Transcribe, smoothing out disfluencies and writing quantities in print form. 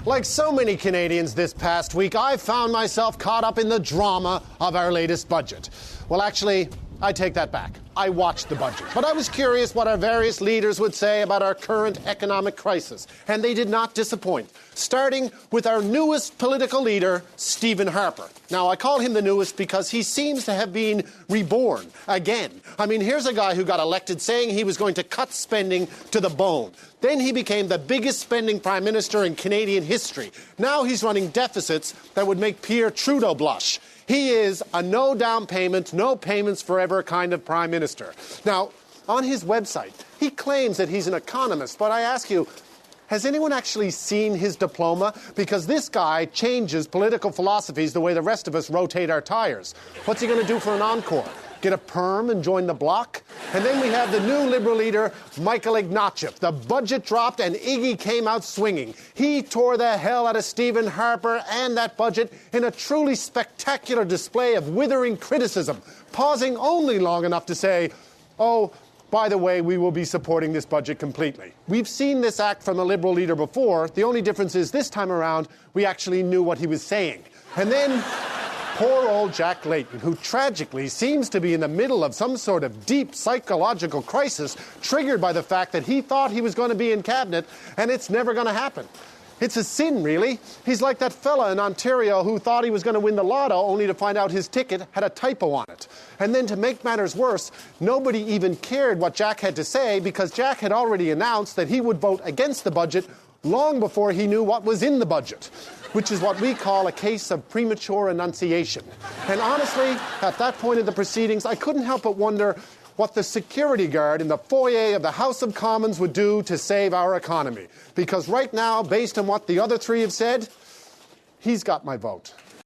Like so many Canadians this past week, I found myself caught up in the drama of our latest budget. Well, actually, I take that back. I watched the budget, but I was curious what our various leaders would say about our current economic crisis, and they did not disappoint, starting with our newest political leader, Stephen Harper. Now, I call him the newest because he seems to have been reborn again. I mean, here's a guy who got elected saying he was going to cut spending to the bone. Then he became the biggest spending prime minister in Canadian history. Now he's running deficits that would make Pierre Trudeau blush. He is a no down payment, no payments forever kind of prime minister. Now, on his website, he claims that he's an economist, but I ask you, has anyone actually seen his diploma? Because this guy changes political philosophies the way the rest of us rotate our tires. What's he going to do for an encore? Get a perm and join the bloc? And then we have the new Liberal leader, Michael Ignatieff. The budget dropped and Iggy came out swinging. He tore the hell out of Stephen Harper and that budget in a truly spectacular display of withering criticism, pausing only long enough to say, oh, by the way, we will be supporting this budget completely. We've seen this act from a Liberal leader before. The only difference is this time around, we actually knew what he was saying. And then poor old Jack Layton, who tragically seems to be in the middle of some sort of deep psychological crisis triggered by the fact that he thought he was going to be in cabinet and it's never going to happen. It's a sin, really. He's like that fella in Ontario who thought he was going to win the lotto only to find out his ticket had a typo on it. And then to make matters worse, nobody even cared what Jack had to say because Jack had already announced that he would vote against the budget long before he knew what was in the budget, which is what we call a case of premature enunciation. And honestly, at that point in the proceedings, I couldn't help but wonder what the security guard in the foyer of the House of Commons would do to save our economy. Because right now, based on what the other three have said, he's got my vote.